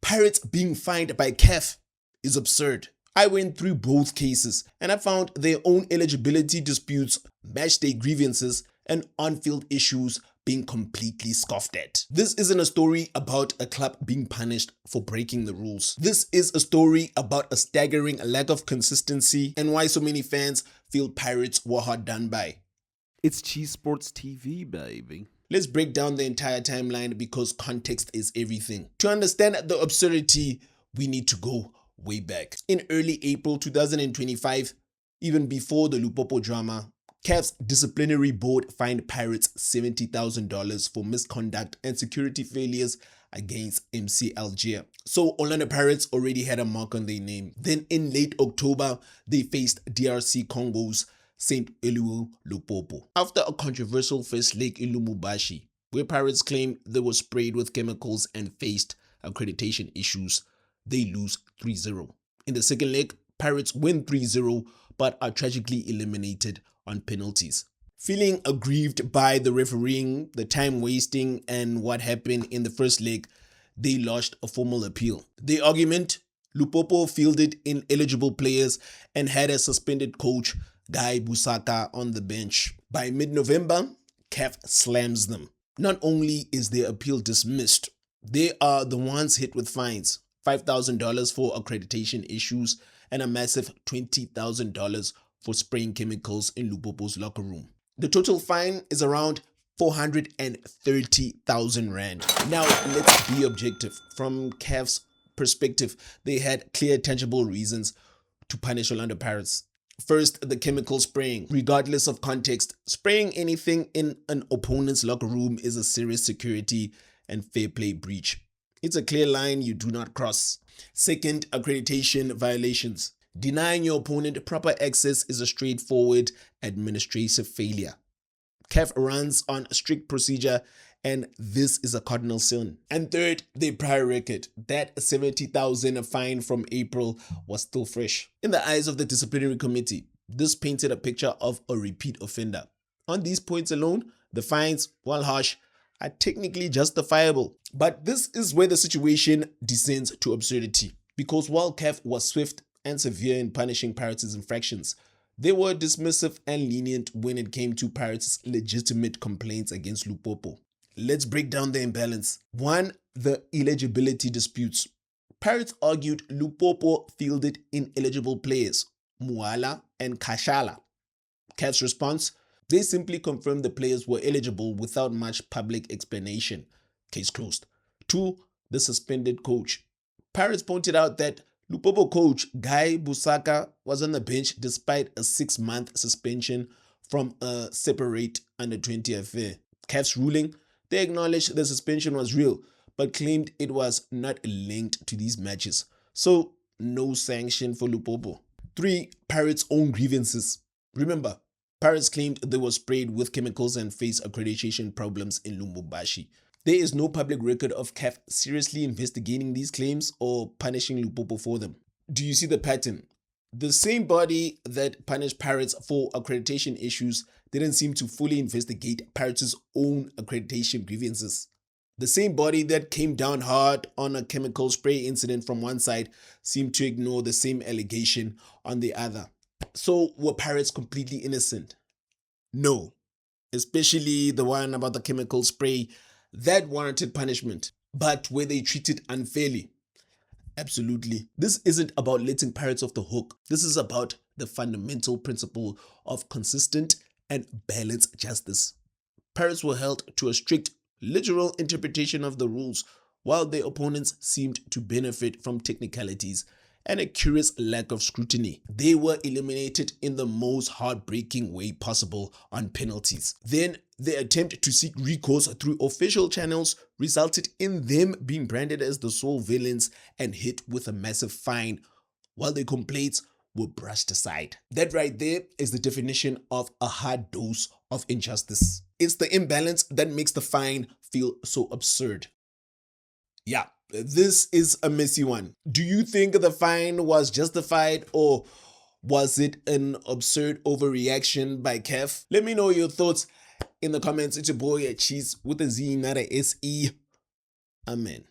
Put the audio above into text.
Pirates being fined by CAF is absurd. I went through both cases and I found their own eligibility disputes, matchday grievances, and on-field issues being completely scoffed at. This isn't a story about a club being punished for breaking the rules. This is a story about a staggering lack of consistency and why so many fans feel Pirates were hard done by. It's Cheese Sports TV, baby. Let's break down the entire timeline because context is everything. To understand the absurdity, we need to go way back. In early April 2025, even before the Lupopo drama, CAF's disciplinary board fined Pirates $70,000 for misconduct and security failures against MC Alger. So Orlando Pirates already had a mark on their name. Then in late October, they faced DRC Congo's Saint-Eloi Lupopo. After a controversial first leg in Lubumbashi, where Pirates claimed they were sprayed with chemicals and faced accreditation issues, they lose 3-0. In the second leg, Pirates win 3-0 but are tragically eliminated on penalties. Feeling aggrieved by the refereeing, the time wasting, and what happened in the first leg, they lodged a formal appeal. The argument: Lupopo fielded ineligible players and had a suspended coach, Guy Busaka, on the bench. By mid-November, CAF slams them. Not only is their appeal dismissed, they are the ones hit with fines. $5,000 for accreditation issues and a massive $20,000 for spraying chemicals in Lupopo's locker room. The total fine is around 430,000 Rand. Now, let's be objective. From CAF's perspective, they had clear, tangible reasons to punish Orlando Pirates. First, the chemical spraying. Regardless of context, spraying anything in an opponent's locker room is a serious security and fair play breach. It's a clear line you do not cross. Second, accreditation violations. Denying your opponent proper access is a straightforward administrative failure. CAF runs on strict procedure, and this is a cardinal sin. And third, their prior record. That 70,000 fine from April was still fresh. In the eyes of the disciplinary committee, this painted a picture of a repeat offender. On these points alone, the fines, while harsh, are technically justifiable. But this is where the situation descends to absurdity. Because while CAF was swift and severe in punishing Pirates' infractions, they were dismissive and lenient when it came to Pirates' legitimate complaints against Lupopo. Let's break down the imbalance. 1. The eligibility disputes. Pirates argued Lupopo fielded ineligible players, Muala and Kashala. CAF's response: they simply confirmed the players were eligible without much public explanation. Case closed. 2. The suspended coach. Pirates pointed out that Lupopo coach Guy Busaka was on the bench despite a 6-month suspension from a separate under-20 affair. CAF's ruling: they acknowledged the suspension was real, but claimed it was not linked to these matches. So, no sanction for Lupopo. 3. Pirates' own grievances. Remember, Pirates claimed they were sprayed with chemicals and faced accreditation problems in Lubumbashi. There is no public record of CAF seriously investigating these claims or punishing Lupopo for them. Do you see the pattern? The same body that punished Pirates for accreditation issues didn't seem to fully investigate Pirates' own accreditation grievances. The same body that came down hard on a chemical spray incident from one side seemed to ignore the same allegation on the other. So were Pirates completely innocent? No, especially the one about the chemical spray. That warranted punishment. But were they treated unfairly? Absolutely. This isn't about letting Pirates off the hook. This is about the fundamental principle of consistent and balanced justice. Pirates were held to a strict, literal interpretation of the rules, while their opponents seemed to benefit from technicalities and a curious lack of scrutiny. They were eliminated in the most heartbreaking way possible on penalties. Then their attempt to seek recourse through official channels resulted in them being branded as the sole villains and hit with a massive fine, while their complaints were brushed aside. That right there is the definition of a hard dose of injustice. It's the imbalance that makes the fine feel so absurd. Yeah, this is a messy one. Do you think the fine was justified, or was it an absurd overreaction by CAF? Let me know your thoughts in the comments. It's your boy Cheese with a Z, not a SE. Amen.